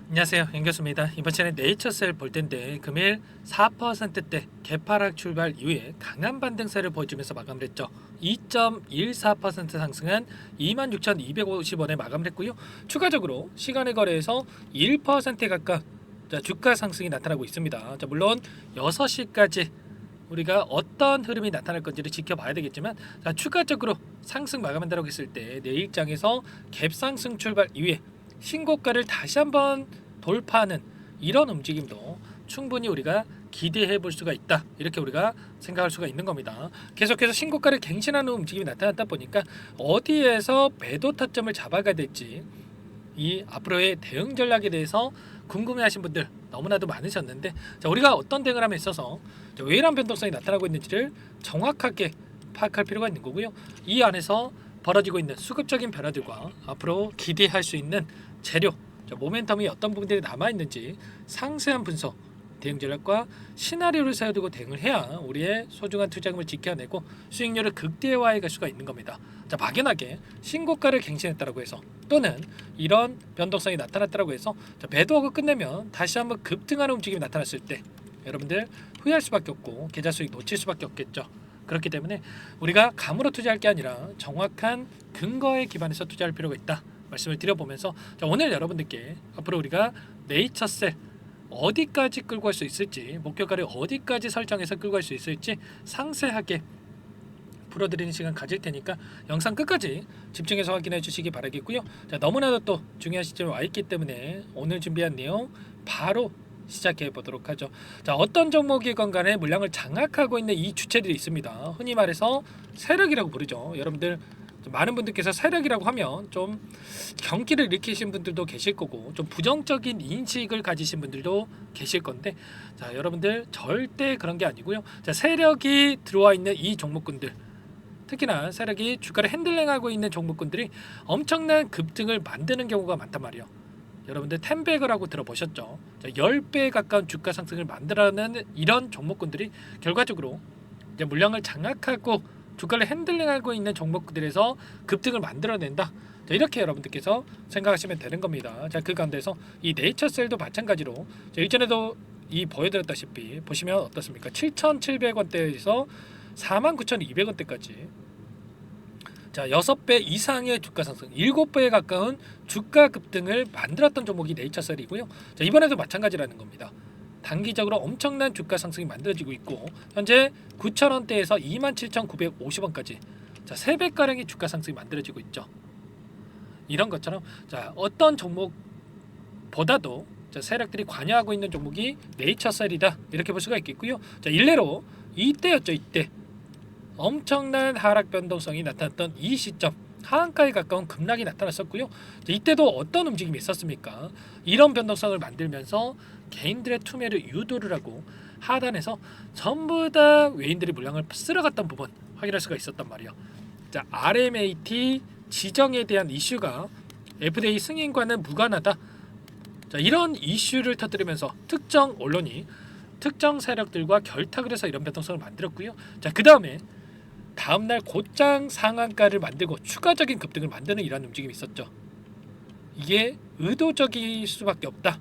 안녕하세요, 연교수입니다. 이번 시간에 네이처셀 볼 텐데 금일 4%대 개파락 출발 이후에 강한 반등세를 보여주면서 마감을 했죠. 2.14% 상승한 26,250원에 마감을 했고요. 추가적으로 시간의 거래에서 1%에 가까운 주가 상승이 나타나고 있습니다. 물론 6시까지 우리가 어떤 흐름이 나타날 건지를 지켜봐야 되겠지만, 추가적으로 상승 마감한다고 했을 때 내일장에서 갭상승 출발 이후에 신고가를 다시 한번 돌파하는 이런 움직임도 충분히 우리가 기대해 볼 수가 있다, 이렇게 우리가 생각할 수가 있는 겁니다. 계속해서 신고가를 갱신하는 움직임이 나타났다 보니까 어디에서 매도 타점을 잡아가야 될지, 이 앞으로의 대응 전략에 대해서 궁금해하신 분들 너무나도 많으셨는데, 우리가 어떤 대응을 함에 있어서 왜 이런 변동성이 나타나고 있는지를 정확하게 파악할 필요가 있는 거고요. 이 안에서 벌어지고 있는 수급적인 변화들과 앞으로 기대할 수 있는 재료, 모멘텀이 어떤 부분들이 남아있는지 상세한 분석, 대응 전략과 시나리오를 세워두고 대응을 해야 우리의 소중한 투자금을 지켜내고 수익률을 극대화해 갈 수가 있는 겁니다. 막연하게 신고가를 갱신했다고 해서, 또는 이런 변동성이 나타났다고 해서 매도하고 끝내면 다시 한번 급등하는 움직임이 나타났을 때 여러분들 후회할 수밖에 없고 계좌 수익 놓칠 수밖에 없겠죠. 그렇기 때문에 우리가 감으로 투자할 게 아니라 정확한 근거에 기반해서 투자할 필요가 있다 말씀을 드려보면서, 오늘 여러분들께 앞으로 우리가 네이처셀 어디까지 끌고 갈 수 있을지, 목표가를 어디까지 설정해서 끌고 갈 수 있을지 상세하게 풀어드리는 시간 가질 테니까 영상 끝까지 집중해서 확인해 주시기 바라겠고요. 너무나도 또 중요한 시점에 와 있기 때문에 오늘 준비한 내용 바로 시작해 보도록 하죠. 어떤 종목이건 간에 물량을 장악하고 있는 이 주체들이 있습니다. 흔히 말해서 세력이라고 부르죠. 여러분들 많은 분들께서 세력이라고 하면 좀 경기를 일으키신 분들도 계실 거고, 좀 부정적인 인식을 가지신 분들도 계실 건데, 여러분들 절대 그런 게 아니고요. 세력이 들어와 있는 이 종목군들, 특히나 세력이 주가를 핸들링하고 있는 종목군들이 엄청난 급등을 만드는 경우가 많단 말이에요. 여러분들 텐백이라고 들어보셨죠? 10배에 가까운 주가 상승을 만들어내는 이런 종목군들이 결과적으로 이제 물량을 장악하고 주가를 핸들링하고 있는 종목들에서 급등을 만들어낸다, 이렇게 여러분들께서 생각하시면 되는 겁니다. 그 가운데서 이 네이처셀도 마찬가지로 일전에도 보여드렸다시피 보시면 어떻습니까? 7,700원대에서 49,200원대까지 6배 이상의 주가 상승, 7배에 가까운 주가 급등을 만들었던 종목이 네이처셀이고요. 이번에도 마찬가지라는 겁니다. 단기적으로 엄청난 주가 상승이 만들어지고 있고, 현재 9,000원대에서 27,950원까지 3배가량의 주가 상승이 만들어지고 있죠. 이런 것처럼 어떤 종목보다도 세력들이 관여하고 있는 종목이 네이처셀이다, 이렇게 볼 수가 있겠고요. 일례로 이때였죠. 이때 엄청난 하락 변동성이 나타났던 이 시점, 하한가에 가까운 급락이 나타났었고요. 이때도 어떤 움직임이 있었습니까? 이런 변동성을 만들면서 개인들의 투매를 유도를 하고 하단에서 전부 다 외인들이 물량을 쓸어갔던 부분 확인할 수가 있었단 말이에요. RMAT 지정에 대한 이슈가 FDA 승인과는 무관하다, 이런 이슈를 터뜨리면서 특정 언론이 특정 세력들과 결탁을 해서 이런 변동성을 만들었고요. 그 다음에 다음날 곧장 상한가를 만들고 추가적인 급등을 만드는 이런 움직임이 있었죠. 이게 의도적일 수밖에 없다,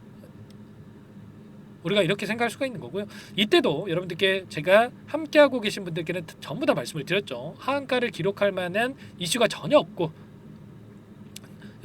우리가 이렇게 생각할 수가 있는 거고요. 이때도 여러분들께 제가 함께하고 계신 분들께는 전부 다 말씀을 드렸죠. 하한가를 기록할 만한 이슈가 전혀 없고,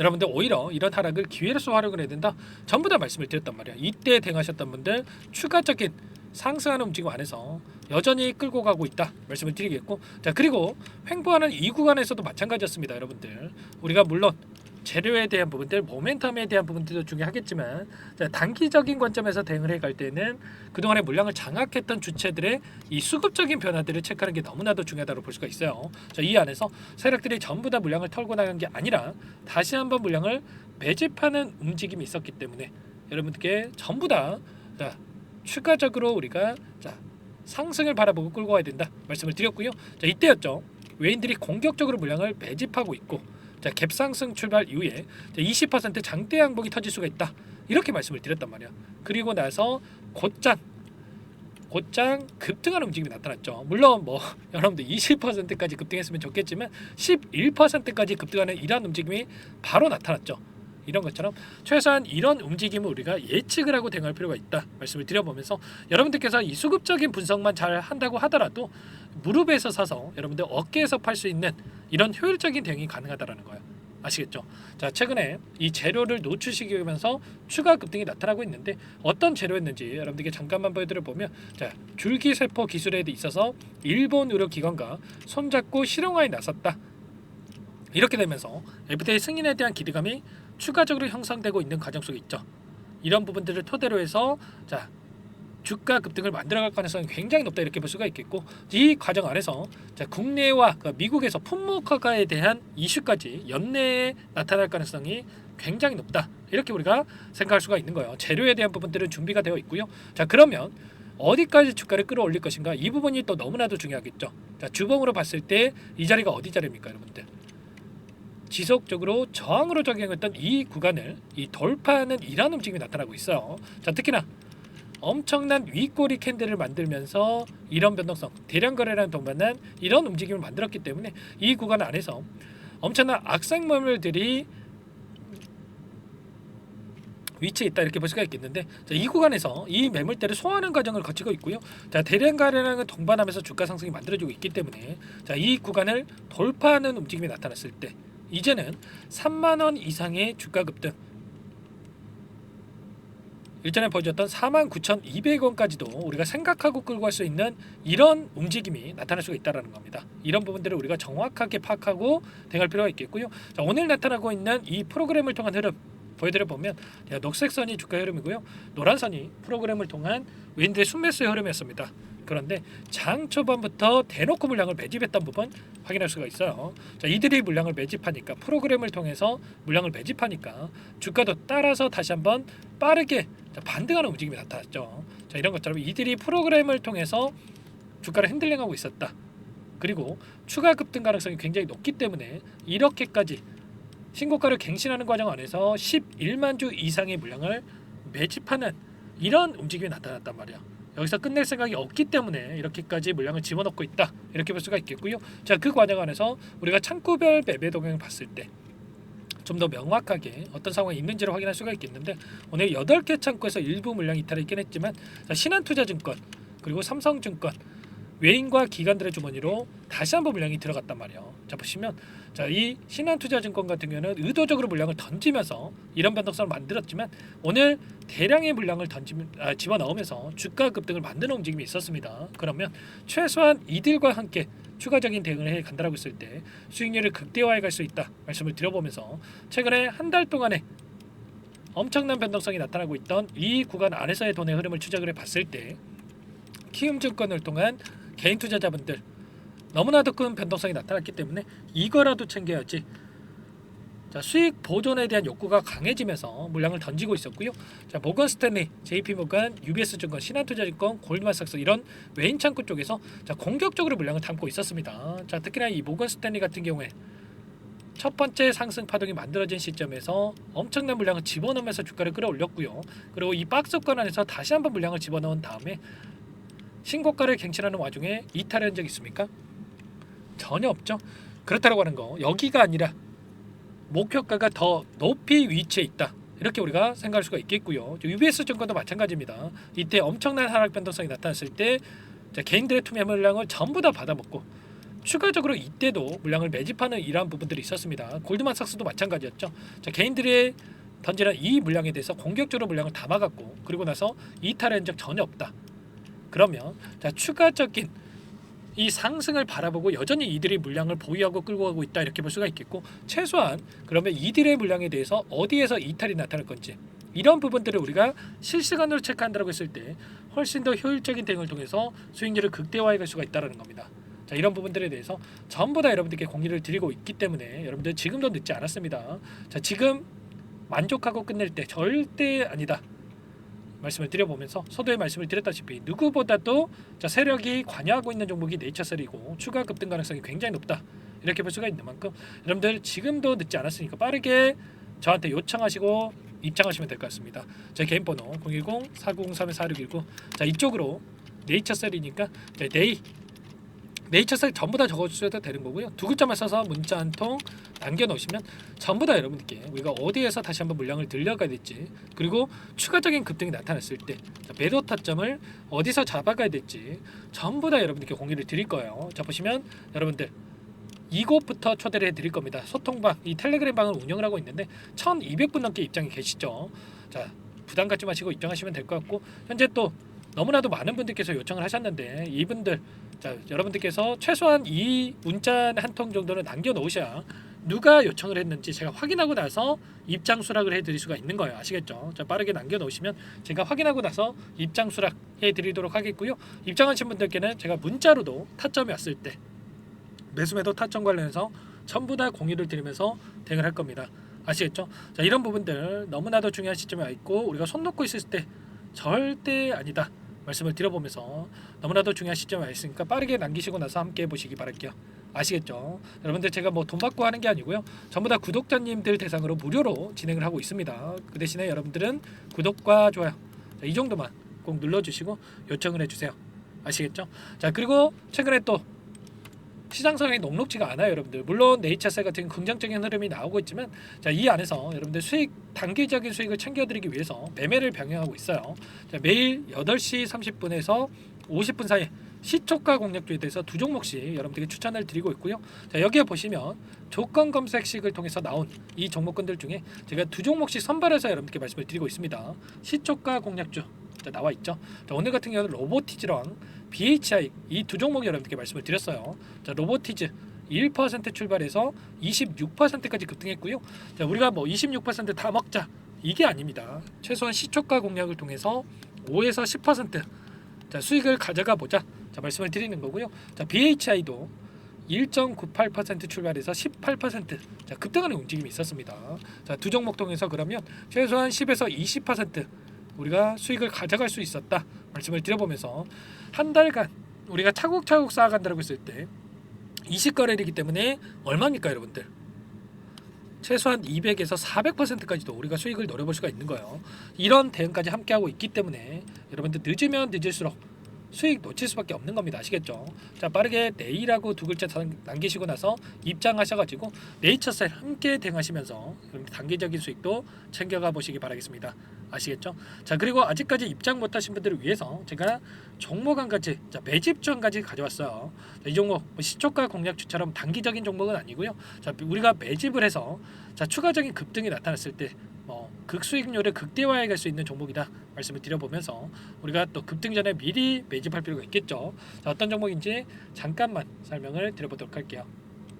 여러분들 오히려 이런 하락을 기회로서 활용을 해야 된다, 전부 다 말씀을 드렸단 말이야. 이때 대응하셨던 분들 추가적인 상승하는 움직임 안에서 여전히 끌고 가고 있다 말씀을 드리겠고, 그리고 횡보하는 이 구간에서도 마찬가지였습니다. 여러분들 우리가 물론 재료에 대한 부분들, 모멘텀에 대한 부분들도 중요하겠지만, 단기적인 관점에서 대응을 해갈 때는 그동안의 물량을 장악했던 주체들의 이 수급적인 변화들을 체크하는 게 너무나도 중요하다고 볼 수가 있어요. 이 안에서 세력들이 전부 다 물량을 털고 나간 게 아니라 다시 한번 물량을 매집하는 움직임이 있었기 때문에 여러분들께 전부 다 추가적으로 우리가 상승을 바라보고 끌고 가야 된다 말씀을 드렸고요. 이때였죠. 외인들이 공격적으로 물량을 매집하고 있고, 갭상승 출발 이후에 20% 장대 양봉이 터질 수가 있다, 이렇게 말씀을 드렸단 말이야. 그리고 나서 곧장 급등하는 움직임이 나타났죠. 물론 여러분들 20%까지 급등했으면 좋겠지만 11%까지 급등하는 이러한 움직임이 바로 나타났죠. 이런 것처럼 최소한 이런 움직임을 우리가 예측을 하고 대응할 필요가 있다 말씀을 드려보면서 여러분들께서 이 수급적인 분석만 잘 한다고 하더라도 무릎에서 사서 여러분들 어깨에서 팔 수 있는 이런 효율적인 대응이 가능하다라는 거예요. 아시겠죠? 자, 최근에 이 재료를 노출시키면서 추가 급등이 나타나고 있는데 어떤 재료였는지 여러분들께 잠깐만 보여드려 보면, 자, 줄기세포 기술에 있어서 일본 의료기관과 손잡고 실용화에 나섰다. 이렇게 되면서 FTA 승인에 대한 기대감이 추가적으로 형성되고 있는 과정 속에 있죠. 이런 부분들을 토대로 해서 자, 주가 급등을 만들어갈 가능성이 굉장히 높다 이렇게 볼 수가 있겠고, 이 과정 안에서 자, 국내와 미국에서 품목 허가에 대한 이슈까지 연내에 나타날 가능성이 굉장히 높다 이렇게 우리가 생각할 수가 있는 거예요. 재료에 대한 부분들은 준비가 되어 있고요. 자, 그러면 어디까지 주가를 끌어올릴 것인가, 이 부분이 또 너무나도 중요하겠죠. 자, 주봉으로 봤을 때 이 자리가 어디 자리입니까 여러분들? 지속적으로 저항으로 작용했던 이 구간을 이 돌파하는 이런 움직임이 나타나고 있어요. 자, 특히나 엄청난 윗꼬리 캔들을 만들면서 이런 변동성, 대량 거래라는 동반한 이런 움직임을 만들었기 때문에 이 구간 안에서 엄청난 악성 매물들이 위치에 있다 이렇게 볼 수가 있겠는데, 자, 이 구간에서 이 매물대를 소화하는 과정을 거치고 있고요. 자, 대량 거래량을 동반하면서 주가 상승이 만들어지고 있기 때문에 자, 이 구간을 돌파하는 움직임이 나타났을 때 이제는 3만 원 이상의 주가 급등, 일전에 보여줬던 49,200원까지도 우리가 생각하고 끌고 갈 수 있는 이런 움직임이 나타날 수가 있다는 겁니다. 이런 부분들을 우리가 정확하게 파악하고 대응할 필요가 있겠고요. 자, 오늘 나타나고 있는 이 프로그램을 통한 흐름 보여드려 보면, 녹색 선이 주가 흐름이고요, 노란 선이 프로그램을 통한 외인들의 순매수의 흐름이었습니다. 그런데 장 초반부터 대놓고 물량을 매집했던 부분 확인할 수가 있어요. 자, 이들이 물량을 매집하니까, 프로그램을 통해서 물량을 매집하니까 주가도 따라서 다시 한번 빠르게 반등하는 움직임이 나타났죠. 자, 이런 것처럼 이들이 프로그램을 통해서 주가를 핸들링하고 있었다. 그리고 추가 급등 가능성이 굉장히 높기 때문에 이렇게까지 신고가를 갱신하는 과정 안에서 11만 주 이상의 물량을 매집하는 이런 움직임이 나타났단 말이야. 여기서 끝낼 생각이 없기 때문에 이렇게까지 물량을 집어넣고 있다 이렇게 볼 수가 있겠고요. 자, 그 과정 안에서 우리가 창구별 매매 동향을 봤을 때 좀 더 명확하게 어떤 상황이 있는지를 확인할 수가 있겠는데, 오늘 8개 창구에서 일부 물량 이탈이 있긴 했지만, 자, 신한투자증권 그리고 삼성증권 외인과 기관들의 주머니로 다시 한번 물량이 들어갔단 말이에요. 자, 보시면 자, 이 신한투자증권 같은 경우는 의도적으로 물량을 던지면서 이런 변동성을 만들었지만 오늘 대량의 물량을 집어넣으면서 주가 급등을 만드는 움직임이 있었습니다. 그러면 최소한 이들과 함께 추가적인 대응을 해 간다라고 했을 때 수익률을 극대화해 갈 수 있다 말씀을 드려보면서, 최근에 한 달 동안에 엄청난 변동성이 나타나고 있던 이 구간 안에서의 돈의 흐름을 추적을 해봤을 때 키움증권을 통한 개인 투자자분들 너무나도 큰 변동성이 나타났기 때문에 이거라도 챙겨야지. 자, 수익 보존에 대한 욕구가 강해지면서 물량을 던지고 있었고요. 자, 모건 스탠리, JP 모건, UBS 증권, 신한투자증권, 골드만삭스 이런 외인 창구 쪽에서 자, 공격적으로 물량을 담고 있었습니다. 자, 특히나 이 모건 스탠리 같은 경우에 첫 번째 상승 파동이 만들어진 시점에서 엄청난 물량을 집어넣으면서 주가를 끌어올렸고요. 그리고 이 박스권 안에서 다시 한번 물량을 집어넣은 다음에 신고가를 갱신하는 와중에 이탈한 적 있습니까? 전혀 없죠. 그렇다고 하는 거, 여기가 아니라 목표가가 더 높이 위치해 있다 이렇게 우리가 생각할 수가 있겠고요. UBS 증권도 마찬가지입니다. 이때 엄청난 하락 변동성이 나타났을 때 개인들의 투매 물량을 전부 다 받아먹고 추가적으로 이때도 물량을 매집하는 이러한 부분들이 있었습니다. 골드만삭스도 마찬가지였죠. 자, 개인들의 던지는 이 물량에 대해서 공격적으로 물량을 다 막았고, 그리고 나서 이탈한 적 전혀 없다. 그러면 자, 추가적인 이 상승을 바라보고 여전히 이들이 물량을 보유하고 끌고 가고 있다 이렇게 볼 수가 있겠고, 최소한 그러면 이들의 물량에 대해서 어디에서 이탈이 나타날 건지 이런 부분들을 우리가 실시간으로 체크한다고 했을 때 훨씬 더 효율적인 대응을 통해서 수익률을 극대화해 갈 수가 있다는 겁니다. 자, 이런 부분들에 대해서 전부 다 여러분들께 공유를 드리고 있기 때문에 여러분들 지금도 늦지 않았습니다. 자, 지금 만족하고 끝낼 때 절대 아니다 말씀을 드려보면서 서두에 말씀을 드렸다시피 누구보다도 자, 세력이 관여하고 있는 종목이 네이처셀이고 추가 급등 가능성이 굉장히 높다 이렇게 볼 수가 있는 만큼 여러분들 지금도 늦지 않았으니까 빠르게 저한테 요청하시고 입장하시면 될 것 같습니다. 제 개인 번호 010-4903-4619. 자, 이쪽으로 네이처셀이니까 네이 네이처셀 전부 다 적어주셔도 되는 거고요. 두 글자만 써서 문자 한 통 남겨놓으시면 전부 다 여러분들께 우리가 어디에서 다시 한번 물량을 들려가야 될지, 그리고 추가적인 급등이 나타났을 때 매도 타점을 어디서 잡아가야 될지 전부 다 여러분들께 공유를 드릴 거예요. 자, 보시면 여러분들 이곳부터 초대를 해드릴 겁니다. 소통방, 이 텔레그램 방을 운영을 하고 있는데 1200분 넘게 입장이 계시죠. 자, 부담 갖지 마시고 입장하시면 될 것 같고, 현재 또 너무나도 많은 분들께서 요청을 하셨는데 이분들, 자, 여러분들께서 최소한 이 문자 한 통 정도는 남겨놓으셔야 누가 요청을 했는지 제가 확인하고 나서 입장 수락을 해드릴 수가 있는 거예요. 아시겠죠? 자, 빠르게 남겨놓으시면 제가 확인하고 나서 입장 수락 해드리도록 하겠고요. 입장하신 분들께는 제가 문자로도 타점이 왔을 때 매수매도 타점 관련해서 전부 다 공유를 드리면서 대응을 할 겁니다. 아시겠죠? 자, 이런 부분들 너무나도 중요한 시점에 와 있고 우리가 손 놓고 있을 때 절대 아니다 말씀을 드려보면서 너무나도 중요한 시점에 와 있으니까 빠르게 남기시고 나서 함께 보시기 바랄게요. 아시겠죠? 여러분들 제가 뭐 돈 받고 하는 게 아니고요. 전부 다 구독자님들 대상으로 무료로 진행을 하고 있습니다. 그 대신에 여러분들은 구독과 좋아요, 자, 이 정도만 꼭 눌러주시고 요청을 해주세요. 아시겠죠? 자, 그리고 최근에 또 시장 상황이 녹록지가 않아요, 여러분들. 물론 네이처셀 같은 긍정적인 흐름이 나오고 있지만, 자, 이 안에서 여러분들 수익, 단기적인 수익을 챙겨드리기 위해서 매매를 병행하고 있어요. 자, 매일 8시 30분에서 50분 사이 시초가 공략주에 대해서 두 종목씩 여러분들에게 추천을 드리고 있고요. 자, 여기에 보시면 조건 검색식을 통해서 나온 이 종목군들 중에 제가 두 종목씩 선발해서 여러분들께 말씀을 드리고 있습니다. 시초가 공략주, 자, 나와 있죠. 자, 오늘 같은 경우는 로보티즈랑 BHI 이 두 종목 여러분들께 말씀을 드렸어요. 자, 로보티즈 1% 출발해서 26%까지 급등했고요. 자, 우리가 뭐 26%다 먹자 이게 아닙니다. 최소한 시초가 공략을 통해서 5에서 10% 자, 수익을 가져가 보자, 자, 말씀을 드리는 거고요. 자, BHI도 1.98% 출발해서 18% 자, 급등하는 움직임이 있었습니다. 자, 두 종목 통해서 그러면 최소한 10에서 20% 우리가 수익을 가져갈 수 있었다 말씀을 드려보면서, 한 달간 우리가 차곡차곡 쌓아간다고 했을 때 20거래이기 때문에 얼마입니까, 여러분들? 최소한 200에서 400%까지도 우리가 수익을 노려볼 수가 있는 거예요. 이런 대응까지 함께하고 있기 때문에 여러분들 늦으면 늦을수록 수익 놓칠 수밖에 없는 겁니다. 아시겠죠? 자, 빠르게 내일하고 두 글자 남기시고 나서 입장하셔가지고 네이처셀 함께 대응하시면서 단기적인 수익도 챙겨가 보시기 바라겠습니다. 아시겠죠? 자, 그리고 아직까지 입장 못하신 분들을 위해서 제가 종목 한 가지, 자, 매집주 한 가지 가져왔어요. 자, 이 종목 시초가 공략주처럼 단기적인 종목은 아니고요. 자, 우리가 매집을 해서 자, 추가적인 급등이 나타났을 때 극수익률을 극대화해 갈 수 있는 종목이다 말씀을 드려보면서 우리가 또 급등 전에 미리 매집할 필요가 있겠죠. 자, 어떤 종목인지 잠깐만 설명을 드려보도록 할게요.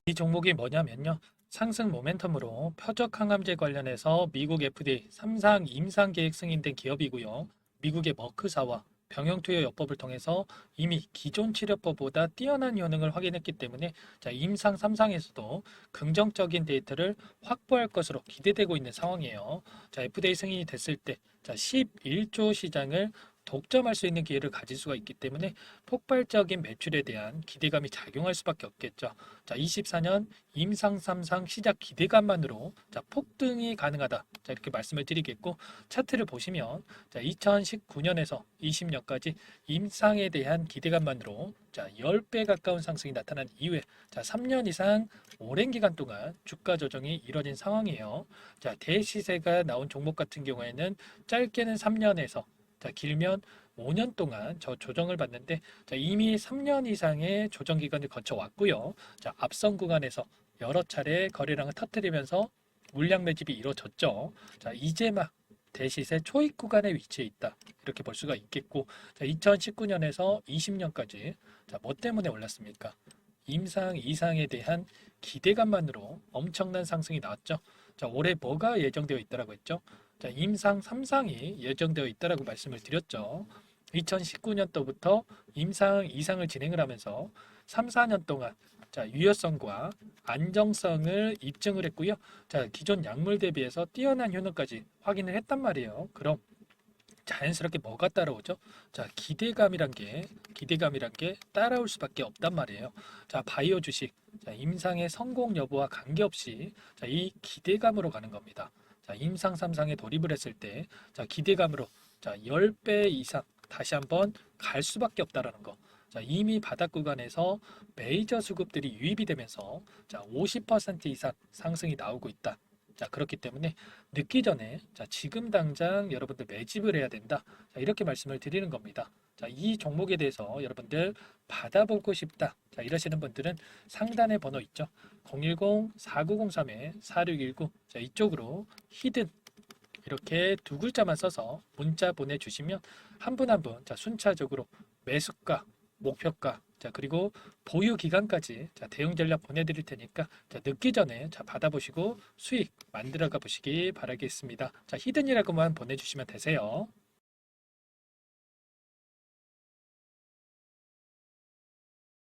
이 종목이 뭐냐면요, 상승 모멘텀으로 표적 항암제 관련해서 미국 FDA 3상 임상 계획 승인된 기업이고요. 미국의 머크사와 병용투여 요법을 통해서 이미 기존 치료법보다 뛰어난 효능을 확인했기 때문에 자, 임상 3상에서도 긍정적인 데이터를 확보할 것으로 기대되고 있는 상황이에요. 자, FDA 승인이 됐을 때 자, 11조 시장을 독점할 수 있는 기회를 가질 수가 있기 때문에 폭발적인 매출에 대한 기대감이 작용할 수밖에 없겠죠. 자, 24년 임상 3상 시작 기대감만으로 자, 폭등이 가능하다. 자, 이렇게 말씀을 드리겠고, 차트를 보시면 자, 2019년에서 20년까지 임상에 대한 기대감만으로 자, 10배 가까운 상승이 나타난 이후에 자, 3년 이상 오랜 기간 동안 주가 조정이 이뤄진 상황이에요. 자, 대시세가 나온 종목 같은 경우에는 짧게는 3년에서 자, 길면 5년 동안 저 조정을 받는데 자, 이미 3년 이상의 조정 기간을 거쳐 왔고요. 자, 앞선 구간에서 여러 차례 거래량을 터뜨리면서 물량 매집이 이루어졌죠. 자, 이제 막 대시세 초입 구간에 위치해 있다. 이렇게 볼 수가 있겠고, 자, 2019년에서 20년까지 자, 뭐 때문에 올랐습니까? 임상 이상에 대한 기대감만으로 엄청난 상승이 나왔죠. 자, 올해 뭐가 예정되어 있다라고 했죠? 자, 임상 3상이 예정되어 있다라고 말씀을 드렸죠. 2019년도부터 임상 2상을 진행을 하면서 3, 4년 동안 자, 유효성과 안정성을 입증을 했고요. 자, 기존 약물 대비해서 뛰어난 효능까지 확인을 했단 말이에요. 그럼 자연스럽게 뭐가 따라오죠? 자, 기대감이란 게 따라올 수밖에 없단 말이에요. 자, 바이오 주식, 자, 임상의 성공 여부와 관계없이 자, 이 기대감으로 가는 겁니다. 자, 임상 3상에 돌입을 했을 때 자, 기대감으로 자, 10배 이상 다시 한번 갈 수밖에 없다라는 거. 자, 이미 바닥 구간에서 메이저 수급들이 유입이 되면서 자, 50% 이상 상승이 나오고 있다. 자, 그렇기 때문에 늦기 전에 자, 지금 당장 여러분들 매집을 해야 된다. 자, 이렇게 말씀을 드리는 겁니다. 자, 이 종목에 대해서 여러분들 받아보고 싶다. 자, 이러시는 분들은 상단에 번호 있죠. 010-4903-4619. 자, 이쪽으로 히든 이렇게 두 글자만 써서 문자 보내주시면 한 분 한 분 자, 순차적으로 매수가, 목표가, 자, 그리고 보유 기간까지 자, 대응 전략 보내드릴 테니까 자, 늦기 전에 자, 받아보시고 수익 만들어가 보시기 바라겠습니다. 자, 히든이라고만 보내주시면 되세요.